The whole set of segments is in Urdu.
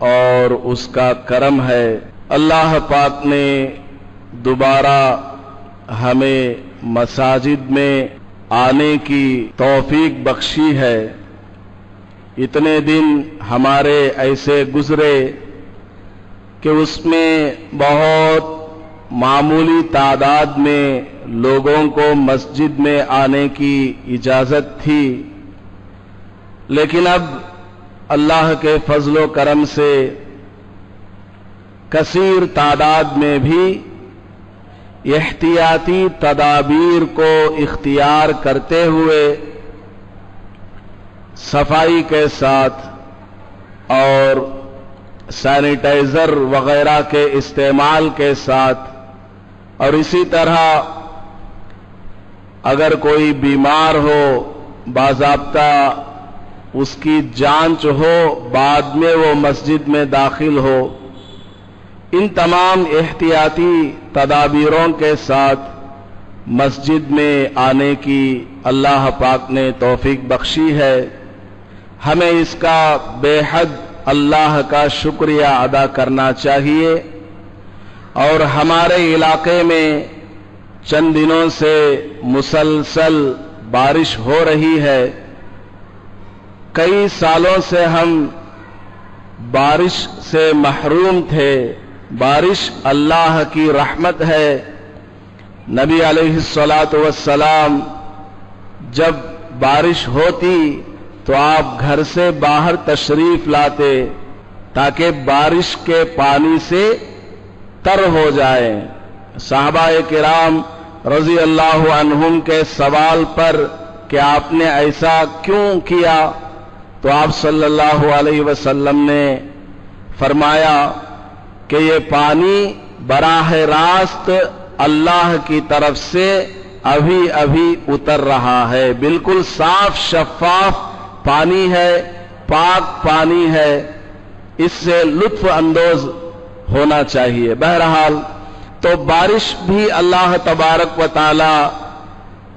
اور اس کا کرم ہے۔ اللہ پاک نے دوبارہ ہمیں مساجد میں آنے کی توفیق بخشی ہے۔ اتنے دن ہمارے ایسے گزرے کہ اس میں بہت معمولی تعداد میں لوگوں کو مسجد میں آنے کی اجازت تھی، لیکن اب اللہ کے فضل و کرم سے کثیر تعداد میں بھی احتیاطی تدابیر کو اختیار کرتے ہوئے صفائی کے ساتھ اور سینیٹائزر وغیرہ کے استعمال کے ساتھ، اور اسی طرح اگر کوئی بیمار ہو باضابطہ اس کی جانچ ہو، بعد میں وہ مسجد میں داخل ہو، ان تمام احتیاطی تدابیروں کے ساتھ مسجد میں آنے کی اللہ پاک نے توفیق بخشی ہے۔ ہمیں اس کا بے حد اللہ کا شکریہ ادا کرنا چاہیے۔ اور ہمارے علاقے میں چند دنوں سے مسلسل بارش ہو رہی ہے۔ کئی سالوں سے ہم بارش سے محروم تھے۔ بارش اللہ کی رحمت ہے۔ نبی علیہ الصلاۃ والسلام جب بارش ہوتی تو آپ گھر سے باہر تشریف لاتے تاکہ بارش کے پانی سے تر ہو جائے۔ صحابہ کرام رضی اللہ عنہم کے سوال پر کہ آپ نے ایسا کیوں کیا، تو آپ صلی اللہ علیہ وسلم نے فرمایا کہ یہ پانی براہ راست اللہ کی طرف سے ابھی ابھی اتر رہا ہے، بالکل صاف شفاف پانی ہے، پاک پانی ہے، اس سے لطف اندوز ہونا چاہیے۔ بہرحال تو بارش بھی اللہ تبارک و تعالی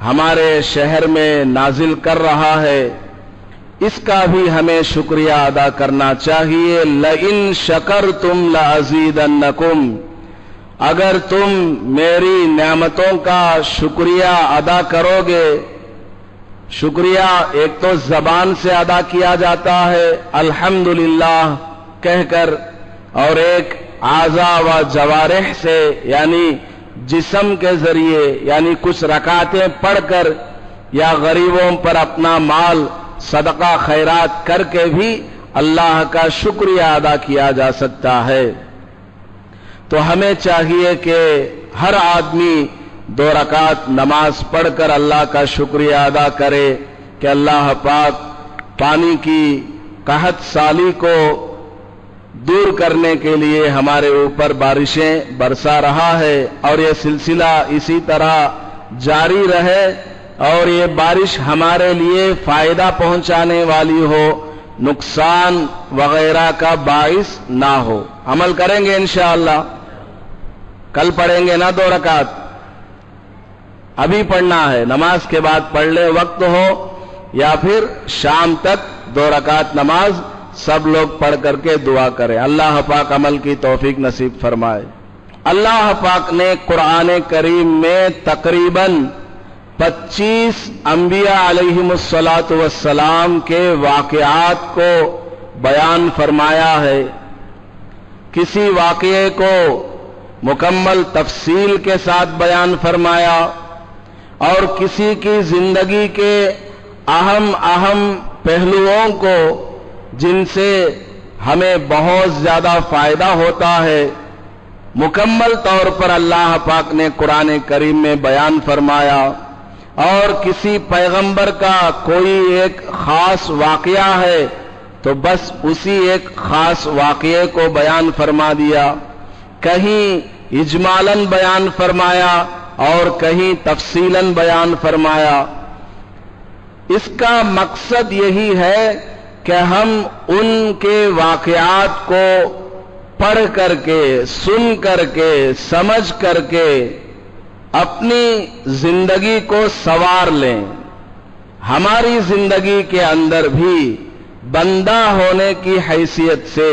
ہمارے شہر میں نازل کر رہا ہے، اس کا بھی ہمیں شکریہ ادا کرنا چاہیے۔ لَإِن شَكَرْتُمْ لَأَزِيدَنَّكُمْ، اگر تم میری نعمتوں کا شکریہ ادا کرو گے۔ شکریہ ایک تو زبان سے ادا کیا جاتا ہے الحمدللہ کہہ کر، اور ایک اعضاء و جوارح سے یعنی جسم کے ذریعے، یعنی کچھ رکعتیں پڑھ کر یا غریبوں پر اپنا مال صدقہ خیرات کر کے بھی اللہ کا شکریہ ادا کیا جا سکتا ہے۔ تو ہمیں چاہیے کہ ہر آدمی 2 رکعت نماز پڑھ کر اللہ کا شکریہ ادا کرے کہ اللہ پاک پانی کی قحط سالی کو دور کرنے کے لیے ہمارے اوپر بارشیں برسا رہا ہے، اور یہ سلسلہ اسی طرح جاری رہے، اور یہ بارش ہمارے لیے فائدہ پہنچانے والی ہو، نقصان وغیرہ کا باعث نہ ہو۔ عمل کریں گے انشاءاللہ؟ کل پڑھیں گے نا 2 رکعت؟ ابھی پڑھنا ہے، نماز کے بعد پڑھ لے، وقت ہو، یا پھر شام تک 2 رکعت نماز سب لوگ پڑھ کر کے دعا کریں۔ اللہ پاک عمل کی توفیق نصیب فرمائے۔ اللہ پاک نے قرآن کریم میں تقریباً 25 انبیاء علیہم الصلاۃ والسلام کے واقعات کو بیان فرمایا ہے۔ کسی واقعے کو مکمل تفصیل کے ساتھ بیان فرمایا، اور کسی کی زندگی کے اہم پہلوؤں کو جن سے ہمیں بہت زیادہ فائدہ ہوتا ہے، مکمل طور پر اللہ پاک نے قرآن کریم میں بیان فرمایا۔ اور کسی پیغمبر کا کوئی ایک خاص واقعہ ہے تو بس اسی ایک خاص واقعے کو بیان فرما دیا، کہیں اجمالاً بیان فرمایا اور کہیں تفصیلاً بیان فرمایا۔ اس کا مقصد یہی ہے کہ ہم ان کے واقعات کو پڑھ کر کے، سن کر کے، سمجھ کر کے اپنی زندگی کو سنوار لیں۔ ہماری زندگی کے اندر بھی بندہ ہونے کی حیثیت سے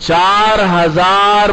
4000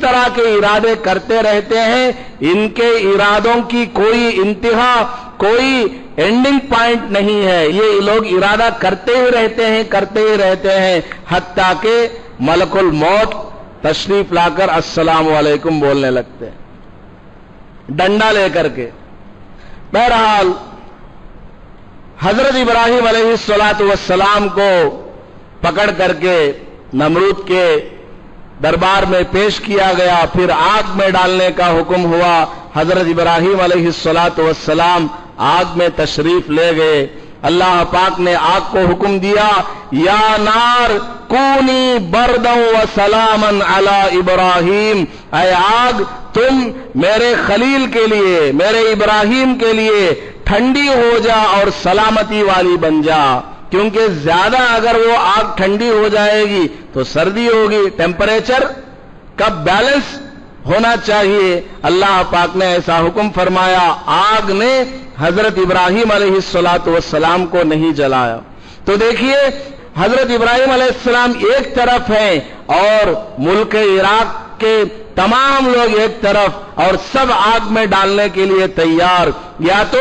طرح کے ارادے کرتے رہتے ہیں، ان کے ارادوں کی کوئی انتہا، کوئی اینڈنگ پوائنٹ نہیں ہے، یہ لوگ ارادہ کرتے ہی رہتے ہیں حتیٰ کہ ملک الموت تشریف لا کر السلام علیکم بولنے لگتے ہیں ڈنڈا لے کر کے۔ بہرحال حضرت ابراہیم علیہ السلام کو پکڑ کر کے نمرود کے دربار میں پیش کیا گیا، پھر آگ میں ڈالنے کا حکم ہوا۔ حضرت ابراہیم علیہ السلام آگ میں تشریف لے گئے۔ اللہ پاک نے آگ کو حکم دیا، یا نار کونی بردا وسلاما علی ابراہیم، اے آگ تم میرے خلیل کے لیے، میرے ابراہیم کے لیے ٹھنڈی ہو جا اور سلامتی والی بن جا، کیونکہ زیادہ اگر وہ آگ ٹھنڈی ہو جائے گی تو سردی ہوگی، ٹیمپریچر کا بیلنس ہونا چاہیے۔ اللہ پاک نے ایسا حکم فرمایا، آگ نے حضرت ابراہیم علیہ السلام کو نہیں جلایا۔ تو دیکھیے حضرت ابراہیم علیہ السلام ایک طرف ہیں اور ملک عراق کے تمام لوگ ایک طرف، اور سب آگ میں ڈالنے کے لیے تیار، یا تو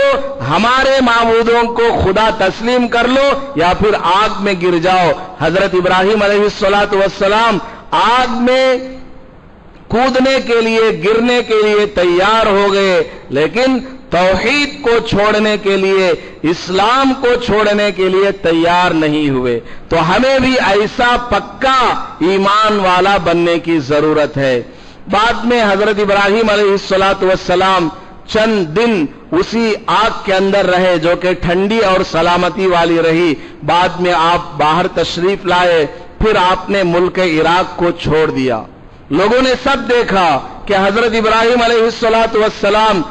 ہمارے معبودوں کو خدا تسلیم کر لو یا پھر آگ میں گر جاؤ۔ حضرت ابراہیم علیہ السلام آگ میں کودنے کے لیے، گرنے کے لیے تیار ہو گئے، لیکن توحید کو چھوڑنے کے لیے، اسلام کو چھوڑنے کے لیے تیار نہیں ہوئے۔ تو ہمیں بھی ایسا پکا ایمان والا بننے کی ضرورت ہے۔ بعد میں حضرت ابراہیم علیہ السلام چند دن اسی آگ کے اندر رہے جو کہ ٹھنڈی اور سلامتی والی رہی۔ بعد میں آپ باہر تشریف لائے، پھر آپ نے ملک عراق کو چھوڑ دیا۔ لوگوں نے سب دیکھا کہ حضرت ابراہیم علیہ السلام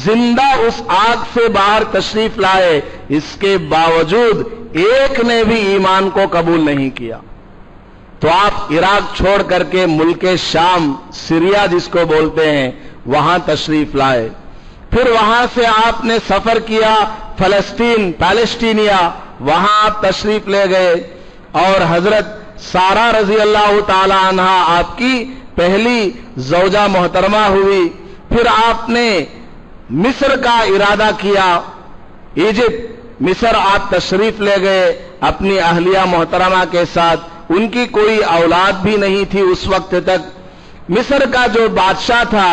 زندہ اس آگ سے باہر تشریف لائے، اس کے باوجود ایک نے بھی ایمان کو قبول نہیں کیا۔ تو آپ عراق چھوڑ کر کے ملک شام، سیریا جس کو بولتے ہیں، وہاں تشریف لائے۔ پھر وہاں سے آپ نے سفر کیا فلسطین، پیلسٹینیا، وہاں آپ تشریف لے گئے، اور حضرت سارہ رضی اللہ تعالی عنہ آپ کی پہلی زوجہ محترمہ ہوئی۔ پھر آپ نے مصر کا ارادہ کیا، ایجپٹ، مصر آپ تشریف لے گئے اپنی اہلیہ محترمہ کے ساتھ۔ ان کی کوئی اولاد بھی نہیں تھی اس وقت تک۔ مصر کا جو بادشاہ تھا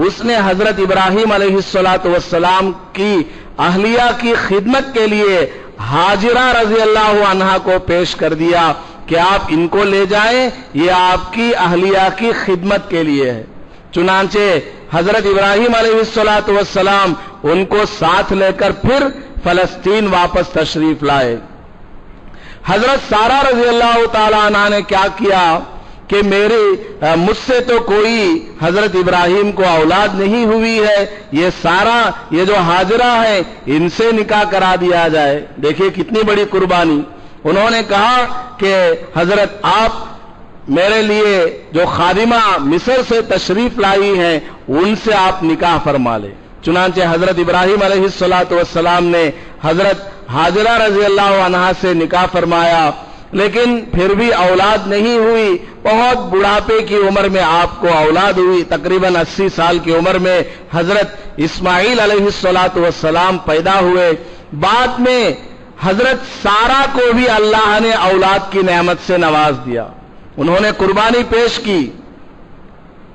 اس نے حضرت ابراہیم علیہ السلام کی اہلیہ کی خدمت کے لیے ہاجرہ رضی اللہ عنہا کو پیش کر دیا کہ آپ ان کو لے جائیں، یہ آپ کی اہلیہ کی خدمت کے لیے ہے۔ چنانچہ حضرت ابراہیم علیہ السلام ان کو ساتھ لے کر پھر فلسطین واپس تشریف لائے۔ حضرت سارہ رضی اللہ تعالی عنہ نے کیا کیا کہ مجھ سے تو کوئی حضرت ابراہیم کو اولاد نہیں ہوئی ہے، یہ جو ہاجرہ ہیں ان سے نکاح کرا دیا جائے۔ دیکھیے کتنی بڑی قربانی۔ انہوں نے کہا کہ حضرت آپ میرے لیے جو خادمہ مصر سے تشریف لائی ہیں ان سے آپ نکاح فرما لیں۔ چنانچہ حضرت ابراہیم علیہ السلام نے حضرت ہاجرہ رضی اللہ عنہا سے نکاح فرمایا، لیکن پھر بھی اولاد نہیں ہوئی۔ بہت بڑھاپے کی عمر میں آپ کو اولاد ہوئی، تقریباً 80 سال کی عمر میں حضرت اسماعیل علیہ السلام پیدا ہوئے۔ بعد میں حضرت سارہ کو بھی اللہ نے اولاد کی نعمت سے نواز دیا، انہوں نے قربانی پیش کی،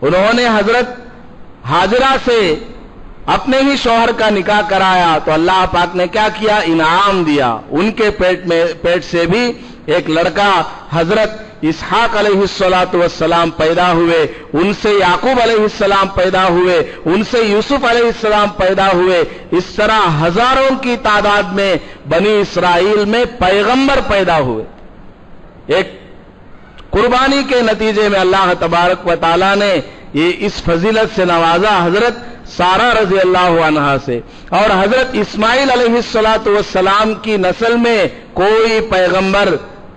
انہوں نے حضرت ہاجرہ سے اپنے ہی شوہر کا نکاح کرایا، تو اللہ پاک نے کیا کیا؟ انعام دیا۔ ان کے پیٹ سے بھی ایک لڑکا حضرت اسحاق علیہ السلام پیدا ہوئے، ان سے یعقوب علیہ السلام پیدا ہوئے، ان سے یوسف علیہ السلام پیدا ہوئے۔ اس طرح ہزاروں کی تعداد میں بنی اسرائیل میں پیغمبر پیدا ہوئے۔ ایک قربانی کے نتیجے میں اللہ تبارک و تعالی نے یہ اس فضیلت سے نوازا حضرت سارہ رضی اللہ عنہا سے۔ اور حضرت اسماعیل علیہ السلام کی نسل میں کوئی پیغمبر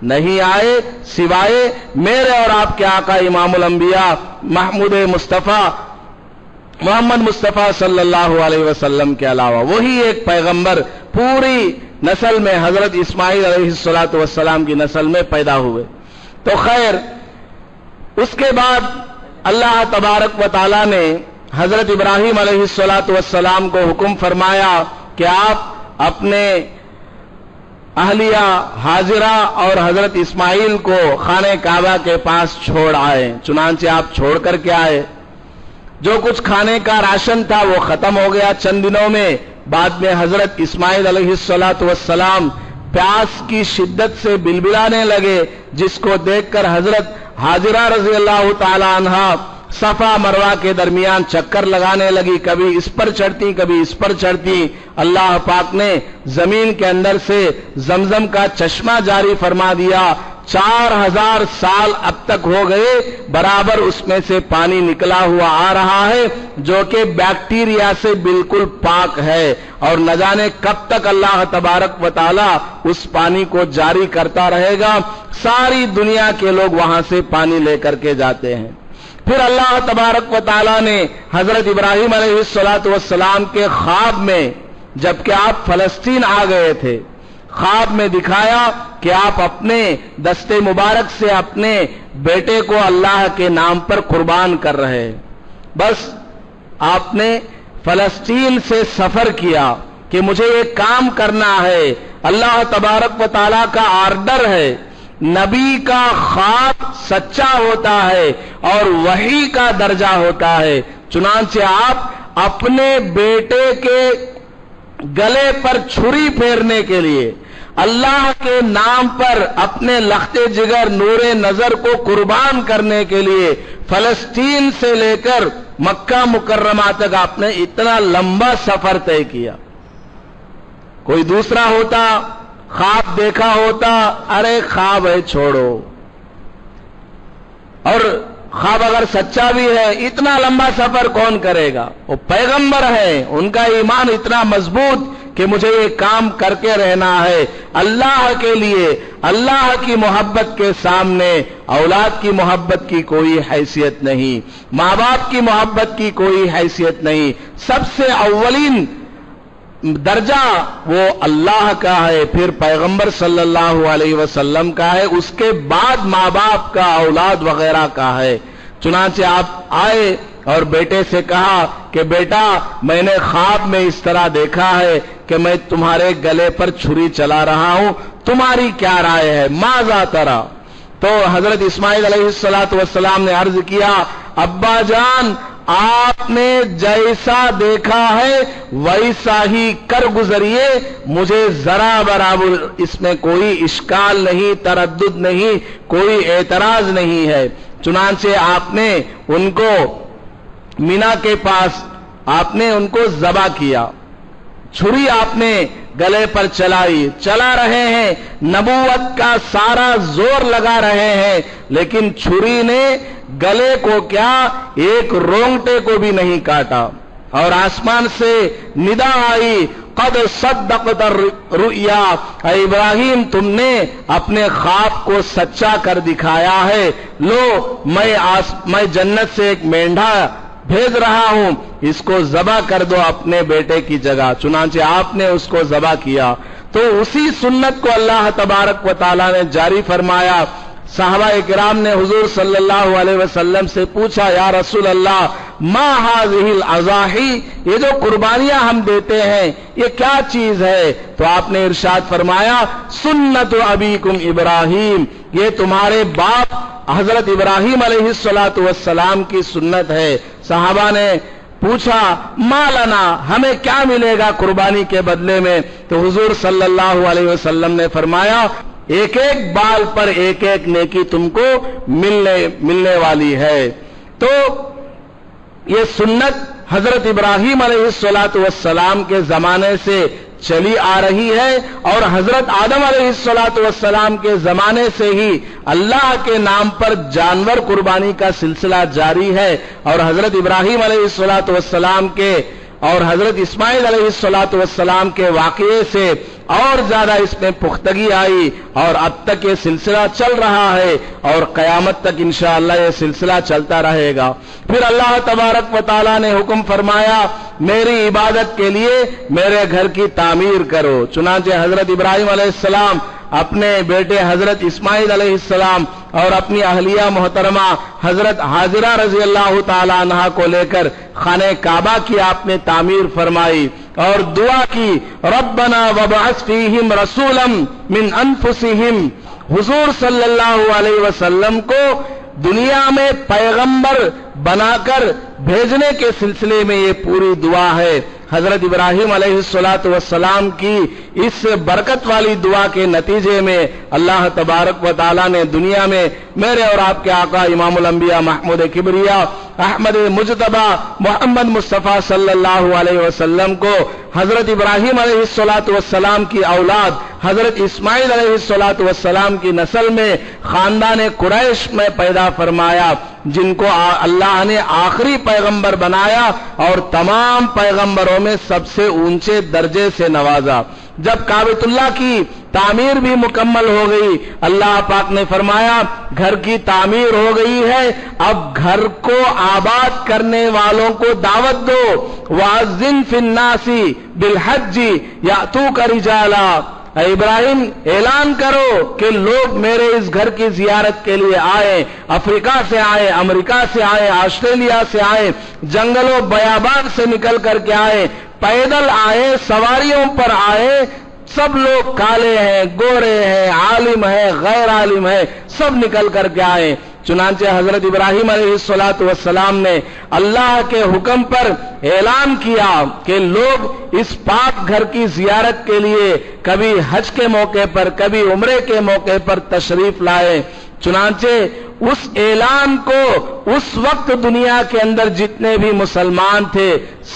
نہیں آئے سوائے میرے اور آپ کے آقا امام الانبیاء محمد مصطفیٰ صلی اللہ علیہ وسلم کے علاوہ۔ وہی ایک پیغمبر پوری نسل میں حضرت اسماعیل علیہ السلام کی نسل میں پیدا ہوئے۔ تو خیر، اس کے بعد اللہ تبارک و تعالی نے حضرت ابراہیم علیہ السلام کو حکم فرمایا کہ آپ اپنے اہلیہ حاجرہ اور حضرت اسماعیل کو خانہ کعبہ کے پاس چھوڑ آئے۔ چنانچہ آپ چھوڑ کر کے آئے۔ جو کچھ کھانے کا راشن تھا وہ ختم ہو گیا چند دنوں میں۔ بعد میں حضرت اسماعیل علیہ السلام پیاس کی شدت سے بلبلانے لگے، جس کو دیکھ کر حضرت حاجرہ رضی اللہ تعالی عنہا صفا مروہ کے درمیان چکر لگانے لگی، کبھی اس پر چڑھتی کبھی اس پر چڑھتی۔ اللہ پاک نے زمین کے اندر سے زمزم کا چشمہ جاری فرما دیا۔ 4000 سال اب تک ہو گئے، برابر اس میں سے پانی نکلا ہوا آ رہا ہے، جو کہ بیکٹیریا سے بالکل پاک ہے، اور نہ جانے کب تک اللہ تبارک و تعالی اس پانی کو جاری کرتا رہے گا۔ ساری دنیا کے لوگ وہاں سے پانی لے کر کے جاتے ہیں۔ پھر اللہ تبارک و تعالی نے حضرت ابراہیم علیہ السلام کے خواب میں، جبکہ آپ فلسطین آ گئے تھے، خواب میں دکھایا کہ آپ اپنے دست مبارک سے اپنے بیٹے کو اللہ کے نام پر قربان کر رہے ہیں۔ بس آپ نے فلسطین سے سفر کیا کہ مجھے یہ کام کرنا ہے، اللہ تبارک و تعالی کا آرڈر ہے۔ نبی کا خواب سچا ہوتا ہے اور وحی کا درجہ ہوتا ہے۔ چنانچہ آپ اپنے بیٹے کے گلے پر چھری پھیرنے کے لیے، اللہ کے نام پر اپنے لخت جگر نور نظر کو قربان کرنے کے لیے فلسطین سے لے کر مکہ مکرمہ تک آپ نے اتنا لمبا سفر طے کیا۔ کوئی دوسرا ہوتا، خواب دیکھا ہوتا، ارے خواب ہے چھوڑو، اور خواب اگر سچا بھی ہے اتنا لمبا سفر کون کرے گا؟ وہ پیغمبر ہے، ان کا ایمان اتنا مضبوط کہ مجھے یہ کام کر کے رہنا ہے اللہ کے لیے۔ اللہ کی محبت کے سامنے اولاد کی محبت کی کوئی حیثیت نہیں، ماں باپ کی محبت کی کوئی حیثیت نہیں۔ سب سے اولین درجہ وہ اللہ کا ہے، پھر پیغمبر صلی اللہ علیہ وسلم کا ہے، اس کے بعد ماں باپ کا، اولاد وغیرہ کا ہے۔ چنانچہ آپ آئے اور بیٹے سے کہا کہ بیٹا، میں نے خواب میں اس طرح دیکھا ہے کہ میں تمہارے گلے پر چھری چلا رہا ہوں، تمہاری کیا رائے ہے؟ ماذا ترى؟ تو حضرت اسماعیل علیہ السلام نے عرض کیا، ابا جان، آپ نے جیسا دیکھا ہے ویسا ہی کر گزریے، مجھے ذرا برابر اس میں کوئی اشکال نہیں، تردد نہیں، کوئی اعتراض نہیں ہے۔ چنانچہ آپ نے ان کو مینا کے پاس آپ نے ان کو ذبح کیا، چھری آپ نے گلے پر چلائی، چلا رہے ہیں، نبوت کا سارا زور لگا رہے ہیں، لیکن چھری نے گلے کو کیا، ایک رونگٹے کو بھی نہیں کاٹا، اور آسمان سے ندا آئی، قد صدقت الرؤیا، اے ابراہیم تم نے اپنے خواب کو سچا کر دکھایا ہے، لو میں جنت سے ایک مینڈھا بھیج رہا ہوں، اس کو ذبح کر دو اپنے بیٹے کی جگہ۔ چنانچہ آپ نے اس کو ذبح کیا، تو اسی سنت کو اللہ تبارک و تعالی نے جاری فرمایا۔ صحابہ کرام نے حضور صلی اللہ علیہ وسلم سے پوچھا، یا رسول اللہ ما هذه الاضاحی، یہ جو قربانیاں ہم دیتے ہیں یہ کیا چیز ہے؟ تو آپ نے ارشاد فرمایا، سنت ابیکم ابراہیم، یہ تمہارے باپ حضرت ابراہیم علیہ السلام کی سنت ہے۔ صحابہ نے پوچھا، ما لنا، ہمیں کیا ملے گا قربانی کے بدلے میں؟ تو حضور صلی اللہ علیہ وسلم نے فرمایا، ایک ایک بال پر ایک ایک نیکی تم کو ملنے والی ہے۔ تو یہ سنت حضرت ابراہیم علیہ السلام کے زمانے سے چلی آ رہی ہے، اور حضرت آدم علیہ السلام کے زمانے سے ہی اللہ کے نام پر جانور قربانی کا سلسلہ جاری ہے، اور حضرت ابراہیم علیہ السلام کے اور حضرت اسماعیل علیہ السلام کے واقعے سے اور زیادہ اس میں پختگی آئی، اور اب تک یہ سلسلہ چل رہا ہے، اور قیامت تک انشاءاللہ یہ سلسلہ چلتا رہے گا۔ پھر اللہ تبارک و تعالیٰ نے حکم فرمایا، میری عبادت کے لیے میرے گھر کی تعمیر کرو۔ چنانچہ حضرت ابراہیم علیہ السلام اپنے بیٹے حضرت اسماعیل علیہ السلام اور اپنی اہلیہ محترمہ حضرت حاجرہ رضی اللہ تعالی عنہا کو لے کر خانہ کعبہ کی آپ نے تعمیر فرمائی اور دعا کی، ربنا وابعث فیہم رسولا من انفسہم۔ حضور صلی اللہ علیہ وسلم کو دنیا میں پیغمبر بنا کر بھیجنے کے سلسلے میں یہ پوری دعا ہے۔ حضرت ابراہیم علیہ السلام کی اس برکت والی دعا کے نتیجے میں اللہ تبارک و تعالی نے دنیا میں میرے اور آپ کے آقا امام الانبیاء محمود کبریاء احمد مجتبی محمد مصطفیٰ صلی اللہ علیہ وسلم کو حضرت ابراہیم علیہ السلام کی اولاد حضرت اسماعیل علیہ السلام کی نسل میں خاندان قریش میں پیدا فرمایا، جن کو اللہ نے آخری پیغمبر بنایا اور تمام پیغمبروں میں سب سے اونچے درجے سے نوازا۔ جب کعبۃ اللہ کی تعمیر بھی مکمل ہو گئی، اللہ پاک نے فرمایا گھر کی تعمیر ہو گئی ہے، اب گھر کو آباد کرنے والوں کو دعوت دو، وَأَذِّن فِي النَّاسِ بِالْحَجِّ يَأْتُوكَ رِجَالًا۔ اے ابراہیم اعلان کرو کہ لوگ میرے اس گھر کی زیارت کے لیے آئے، افریقہ سے آئے، امریکہ سے آئے، آسٹریلیا سے آئے، جنگلوں بیابان سے نکل کر کے آئے، پیدل آئے، سواریوں پر آئے، سب لوگ کالے ہیں، گورے ہیں، عالم ہیں، غیر عالم ہیں، سب نکل کر کے آئے۔ چنانچہ حضرت ابراہیم علیہ السلام نے اللہ کے حکم پر اعلان کیا کہ لوگ اس پاک گھر کی زیارت کے لیے کبھی حج کے موقع پر، کبھی عمرے کے موقع پر تشریف لائے۔ چنانچہ اس اعلان کو اس وقت دنیا کے اندر جتنے بھی مسلمان تھے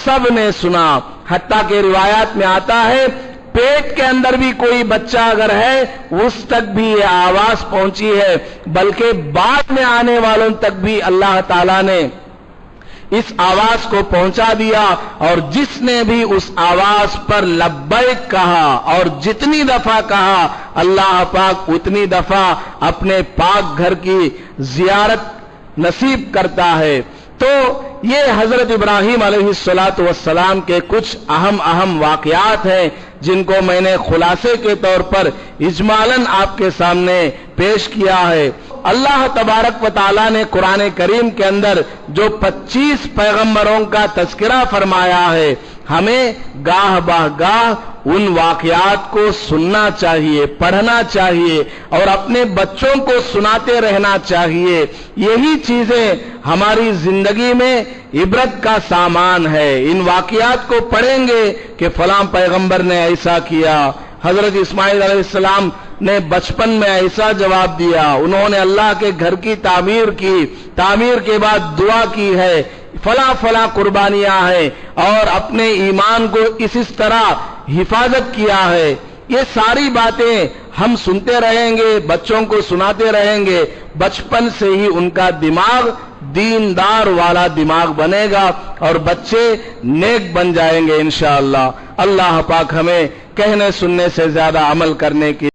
سب نے سنا، حتیٰ کہ روایات میں آتا ہے پیٹ کے اندر بھی کوئی بچہ اگر ہے اس تک بھی یہ آواز پہنچی ہے، بلکہ بعد میں آنے والوں تک بھی اللہ تعالیٰ نے اس آواز کو پہنچا دیا، اور جس نے بھی اس آواز پر لبیک کہا اور جتنی دفعہ کہا اللہ پاک اتنی دفعہ اپنے پاک گھر کی زیارت نصیب کرتا ہے۔ تو یہ حضرت ابراہیم علیہ السلام کے کچھ اہم واقعات ہیں جن کو میں نے خلاصے کے طور پر اجمالاً آپ کے سامنے پیش کیا ہے۔ اللہ تبارک و تعالیٰ نے قرآن کریم کے اندر جو 25 پیغمبروں کا تذکرہ فرمایا ہے، ہمیں گاہ بہ گاہ ان واقعات کو سننا چاہیے، پڑھنا چاہیے اور اپنے بچوں کو سناتے رہنا چاہیے۔ یہی چیزیں ہماری زندگی میں عبرت کا سامان ہے۔ ان واقعات کو پڑھیں گے کہ فلاں پیغمبر نے ایسا کیا، حضرت اسماعیل علیہ السلام نے بچپن میں ایسا جواب دیا، انہوں نے اللہ کے گھر کی تعمیر کی، تعمیر کے بعد دعا کی ہے، فلاں قربانیاں ہیں اور اپنے ایمان کو اس طرح حفاظت کیا ہے۔ یہ ساری باتیں ہم سنتے رہیں گے، بچوں کو سناتے رہیں گے، بچپن سے ہی ان کا دماغ دیندار والا دماغ بنے گا اور بچے نیک بن جائیں گے انشاءاللہ۔ اللہ پاک ہمیں کہنے سننے سے زیادہ عمل کرنے کی